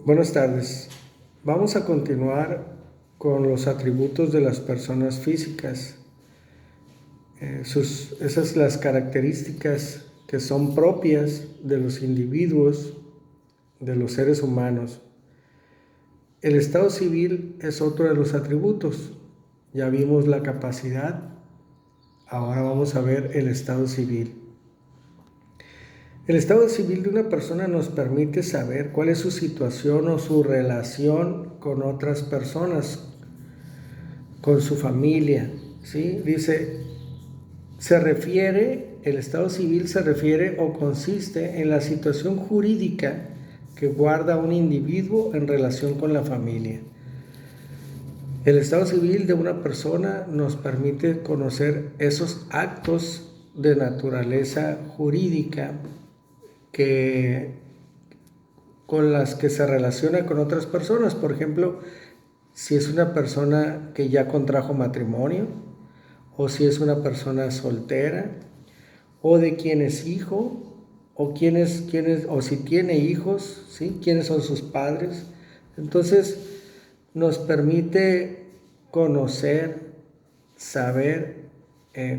Buenas tardes. Vamos a continuar con los atributos de las personas físicas. Esas las características que son propias de los individuos, de los seres humanos. El estado civil es otro de los atributos. Ya vimos la capacidad, ahora vamos a ver el estado civil. El estado civil de una persona nos permite saber cuál es su situación o su relación con otras personas, con su familia, ¿sí? Dice, el estado civil se refiere o consiste en la situación jurídica que guarda un individuo en relación con la familia. El estado civil de una persona nos permite conocer esos actos de naturaleza jurídica con las que se relaciona con otras personas. Por ejemplo, si es una persona que ya contrajo matrimonio, o si es una persona soltera, o de quién es hijo, o si tiene hijos, ¿sí? Quiénes son sus padres. Entonces, nos permite conocer, saber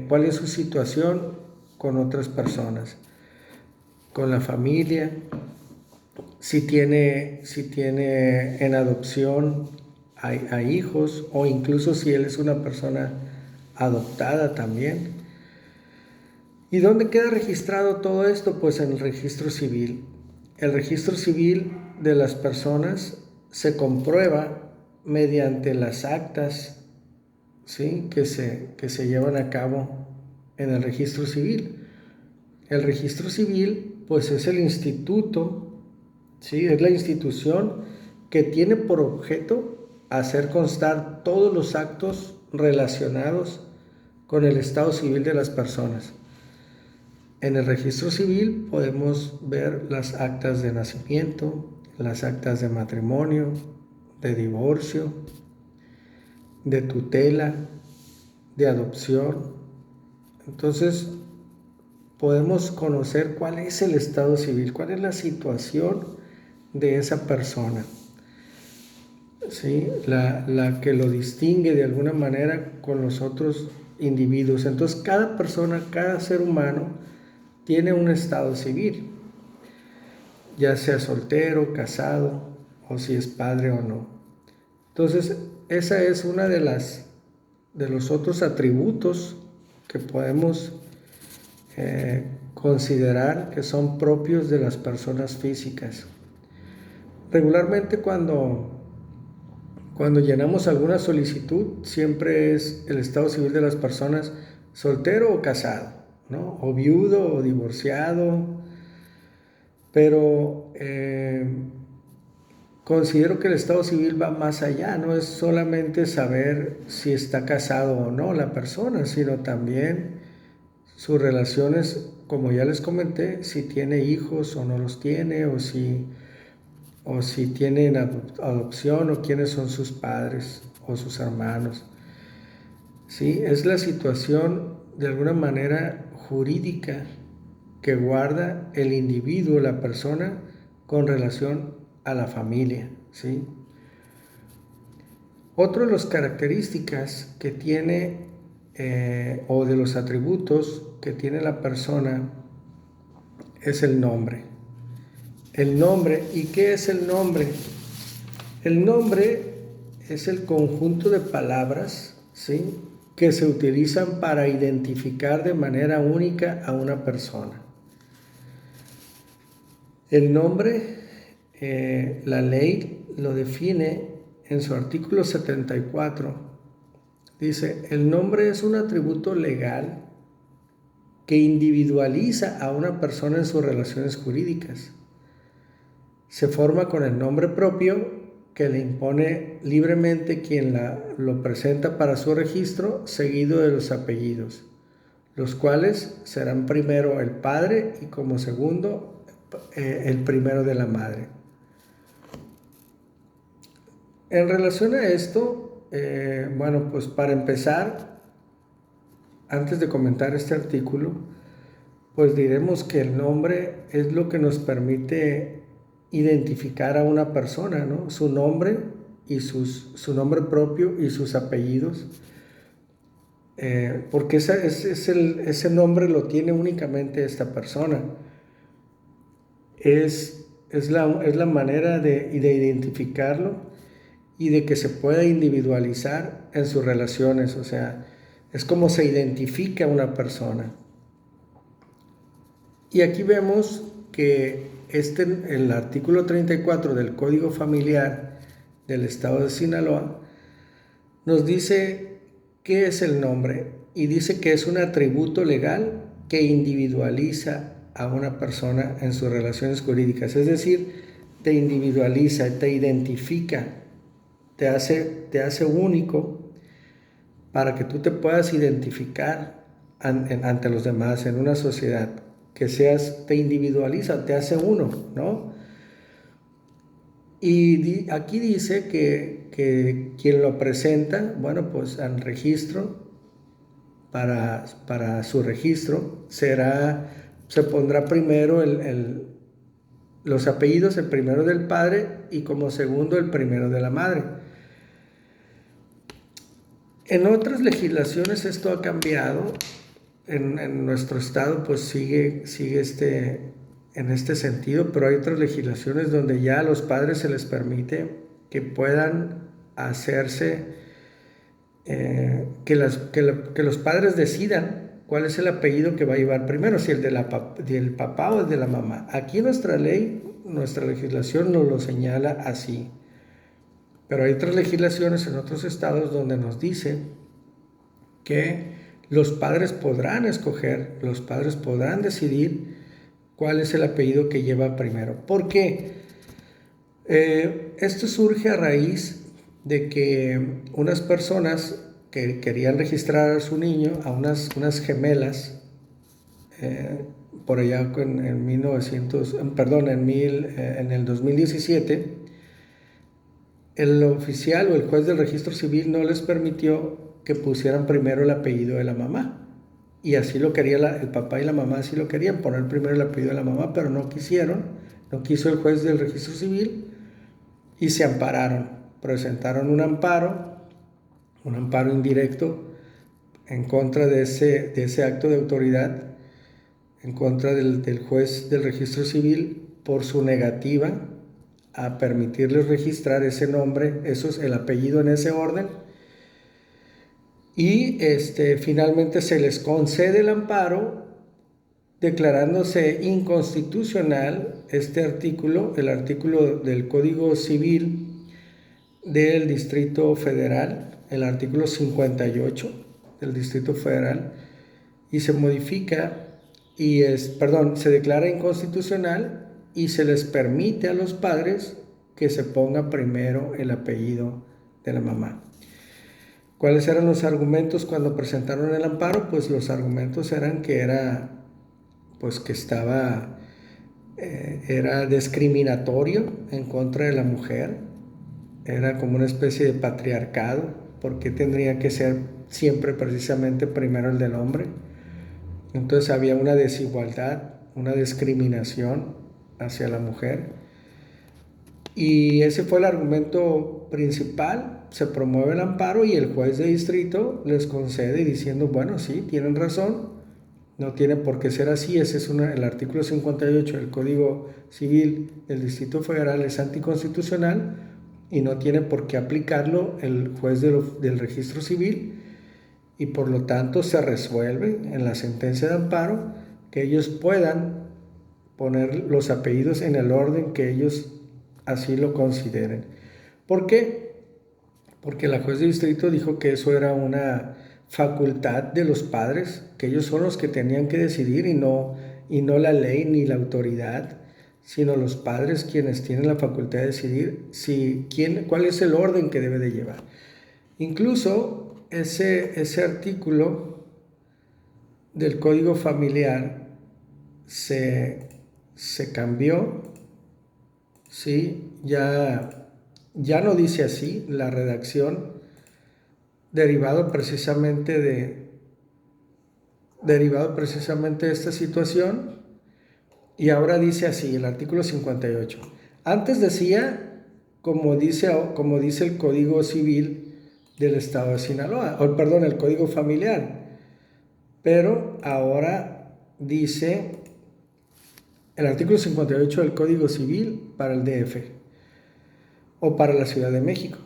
cuál es su situación con otras personas, con la familia, si tiene en adopción a hijos, o incluso si él es una persona adoptada también. ¿Y dónde queda registrado todo esto? Pues en el registro civil. El registro civil de las personas se comprueba mediante las actas, ¿sí? que se llevan a cabo en el registro civil. El registro civil, pues es el instituto, ¿sí? Es la institución que tiene por objeto hacer constar todos los actos relacionados con el estado civil de las personas. En el registro civil podemos ver las actas de nacimiento, las actas de matrimonio, de divorcio, de tutela, de adopción. Entonces, podemos conocer cuál es el estado civil, cuál es la situación de esa persona, ¿sí? La que lo distingue de alguna manera con los otros individuos. Entonces, cada persona, cada ser humano tiene un estado civil, ya sea soltero, casado, o si es padre o no. Entonces, esa es una de los otros atributos que podemos considerar que son propios de las personas físicas. Regularmente cuando llenamos alguna solicitud, siempre es el estado civil de las personas soltero o casado, ¿no? O viudo o divorciado, pero considero que el estado civil va más allá, no es solamente saber si está casado o no la persona, sino también sus relaciones, como ya les comenté, si tiene hijos o no los tiene, o si tienen adopción, o quiénes son sus padres o sus hermanos. ¿Sí? Es la situación de alguna manera jurídica que guarda el individuo, la persona, con relación a la familia, ¿sí? Otro de las características que tiene o de los atributos que tiene la persona es el nombre. El nombre, ¿y qué es el nombre? El nombre es el conjunto de palabras, ¿sí?, que se utilizan para identificar de manera única a una persona. El nombre, la ley lo define en su artículo 74. Dice, el nombre es un atributo legal que individualiza a una persona en sus relaciones jurídicas. Se forma con el nombre propio que le impone libremente quien lo presenta para su registro, seguido de los apellidos, los cuales serán primero el padre y como segundo el primero de la madre. En relación a esto, bueno, pues para empezar, antes de comentar este artículo, pues diremos que el nombre es lo que nos permite identificar a una persona, ¿no? Su nombre y su nombre propio y sus apellidos, porque ese nombre lo tiene únicamente esta persona. Es la manera de identificarlo y de que se pueda individualizar en sus relaciones, o sea, es como se identifica una persona. Y aquí vemos que el artículo 34 del Código Familiar del Estado de Sinaloa nos dice qué es el nombre y dice que es un atributo legal que individualiza a una persona en sus relaciones jurídicas, es decir, te individualiza, te identifica, te hace único para que tú te puedas identificar ante los demás en una sociedad, que te individualiza, te hace uno, ¿no? Y aquí dice que quien lo presenta, bueno, pues al registro, para su registro, se pondrá primero los apellidos, el primero del padre y como segundo el primero de la madre. En otras legislaciones esto ha cambiado. En nuestro estado pues sigue en este sentido, pero hay otras legislaciones donde ya a los padres se les permite que puedan hacerse, que los padres decidan cuál es el apellido que va a llevar primero, si el del papá o el de la mamá. Aquí nuestra legislación nos lo señala así. Pero hay otras legislaciones en otros estados donde nos dice que los padres podrán escoger, los padres podrán decidir cuál es el apellido que lleva primero. ¿Por qué? Esto surge a raíz de que unas personas que querían registrar a su niño, a unas gemelas, por allá en el 2017, el oficial o el juez del registro civil no les permitió que pusieran primero el apellido de la mamá. Y así lo quería el papá y la mamá, así lo querían, poner primero el apellido de la mamá, pero no quisieron, no quiso el juez del registro civil y se ampararon. Presentaron un amparo indirecto en contra de ese acto de autoridad, en contra del juez del registro civil por su negativa a permitirles registrar ese nombre, el apellido en ese orden. Y finalmente se les concede el amparo, declarándose inconstitucional este artículo, el artículo del Código Civil del Distrito Federal, el artículo 58 del Distrito Federal, y se modifica se declara inconstitucional y se les permite a los padres que se ponga primero el apellido de la mamá. ¿Cuáles eran los argumentos cuando presentaron el amparo? Pues los argumentos eran que era discriminatorio en contra de la mujer, era como una especie de patriarcado, porque tendría que ser siempre precisamente primero el del hombre. Entonces había una desigualdad, una discriminación hacia la mujer. Y ese fue el argumento principal. Se promueve el amparo y el juez de distrito les concede diciendo, bueno, sí, tienen razón, no tiene por qué ser así. Ese es el artículo 58 del Código Civil del Distrito Federal, es anticonstitucional y no tiene por qué aplicarlo el juez del registro civil, y por lo tanto se resuelve en la sentencia de amparo que ellos puedan poner los apellidos en el orden que ellos así lo consideren. ¿Por qué? Porque la juez de distrito dijo que eso era una facultad de los padres, que ellos son los que tenían que decidir y no la ley ni la autoridad, sino los padres quienes tienen la facultad de decidir cuál es el orden que debe de llevar. Incluso ese artículo del Código Familiar se cambió, ¿sí? Ya no dice así la redacción, derivado precisamente de esta situación, y ahora dice así el artículo 58. Antes decía, como dice el Código Civil del Estado de Sinaloa, o perdón, el Código Familiar, pero ahora dice el artículo 58 del Código Civil para el DF o para la Ciudad de México.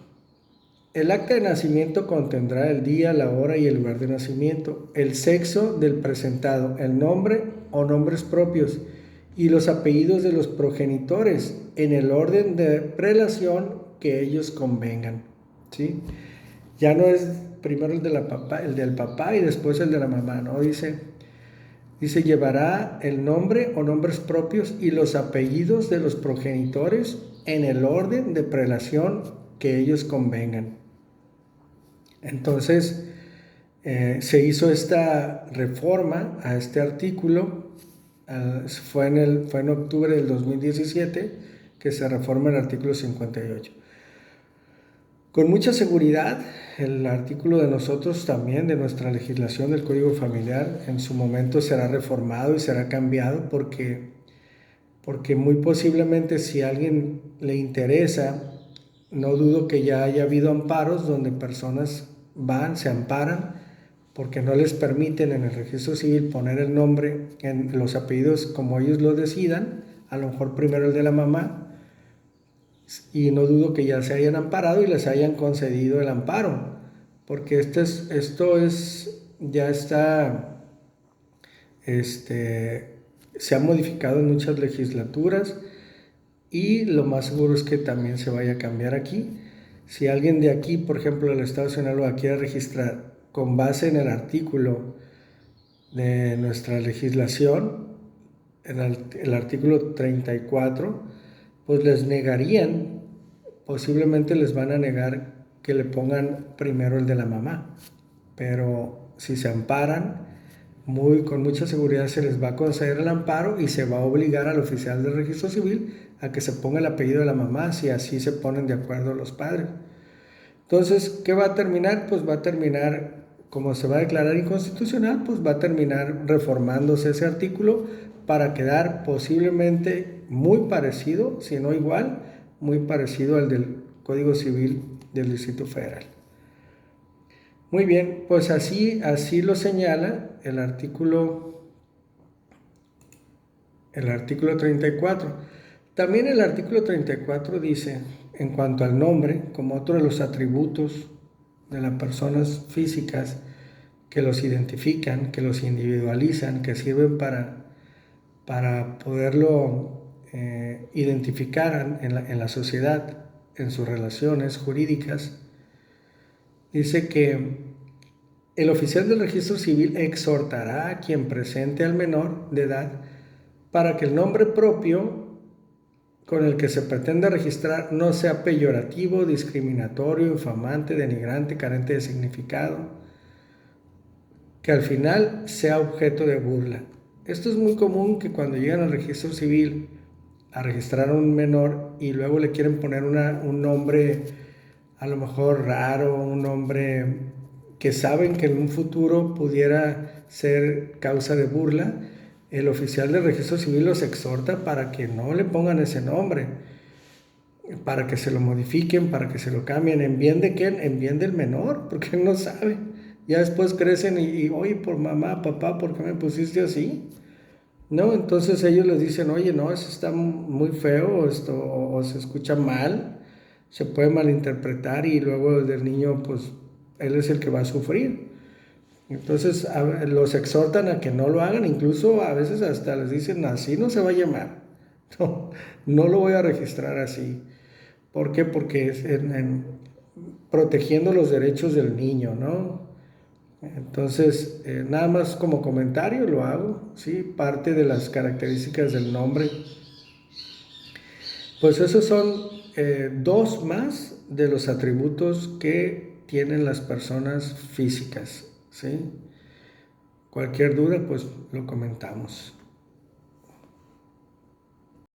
El acta de nacimiento contendrá el día, la hora y el lugar de nacimiento, el sexo del presentado, el nombre o nombres propios y los apellidos de los progenitores en el orden de prelación que ellos convengan, ¿sí? Ya no es primero el del papá y después el de la mamá, ¿no? Dice llevará el nombre o nombres propios y los apellidos de los progenitores en el orden de prelación que ellos convengan. Entonces, se hizo esta reforma a este artículo, fue en octubre del 2017 que se reforma el artículo 58. Con mucha seguridad, el artículo de nosotros también, de nuestra legislación del Código Familiar, en su momento será reformado y será cambiado porque muy posiblemente si a alguien le interesa, no dudo que ya haya habido amparos donde personas van, se amparan, porque no les permiten en el registro civil poner el nombre en los apellidos como ellos lo decidan, a lo mejor primero el de la mamá, y no dudo que ya se hayan amparado y les hayan concedido el amparo, porque ya está, se ha modificado en muchas legislaturas y lo más seguro es que también se vaya a cambiar aquí. Si alguien de aquí, por ejemplo, del Estado de Sinaloa, quiere registrar con base en el artículo de nuestra legislación, el artículo 34, pues les negarían, posiblemente les van a negar que le pongan primero el de la mamá, pero si se amparan, con mucha seguridad se les va a conceder el amparo y se va a obligar al oficial del registro civil a que se ponga el apellido de la mamá, si así se ponen de acuerdo los padres. Entonces, ¿qué va a terminar? Pues va a terminar, como se va a declarar inconstitucional, pues va a terminar reformándose ese artículo para quedar posiblemente muy parecido, si no igual, muy parecido al del Código Civil del Distrito Federal. Muy bien, pues así lo señala el artículo 34. También el artículo 34 dice, en cuanto al nombre, como otro de los atributos de las personas físicas que los identifican, que los individualizan, que sirven para poderlo identificar en la sociedad, en sus relaciones jurídicas, dice que el oficial del registro civil exhortará a quien presente al menor de edad para que el nombre propio con el que se pretende registrar no sea peyorativo, discriminatorio, infamante, denigrante, carente de significado, que al final sea objeto de burla. Esto es muy común, que cuando llegan al registro civil a registrar a un menor y luego le quieren poner un nombre a lo mejor raro, un nombre que saben que en un futuro pudiera ser causa de burla, el oficial de registro civil los exhorta para que no le pongan ese nombre, para que se lo modifiquen, para que se lo cambien. ¿En bien de quién? En bien del menor, porque él no sabe. Ya después crecen oye, por mamá, papá, ¿por qué me pusiste así? ¿No? Entonces ellos les dicen, oye, no, eso está muy feo, o se escucha mal, se puede malinterpretar y luego el niño, pues, él es el que va a sufrir. Entonces los exhortan a que no lo hagan, incluso a veces hasta les dicen, así no se va a llamar, no lo voy a registrar así. ¿Por qué? Porque es protegiendo los derechos del niño, ¿no? Entonces, nada más como comentario lo hago, ¿sí? Parte de las características del nombre. Pues esos son dos más de los atributos que tienen las personas físicas, ¿sí? Cualquier duda, pues lo comentamos.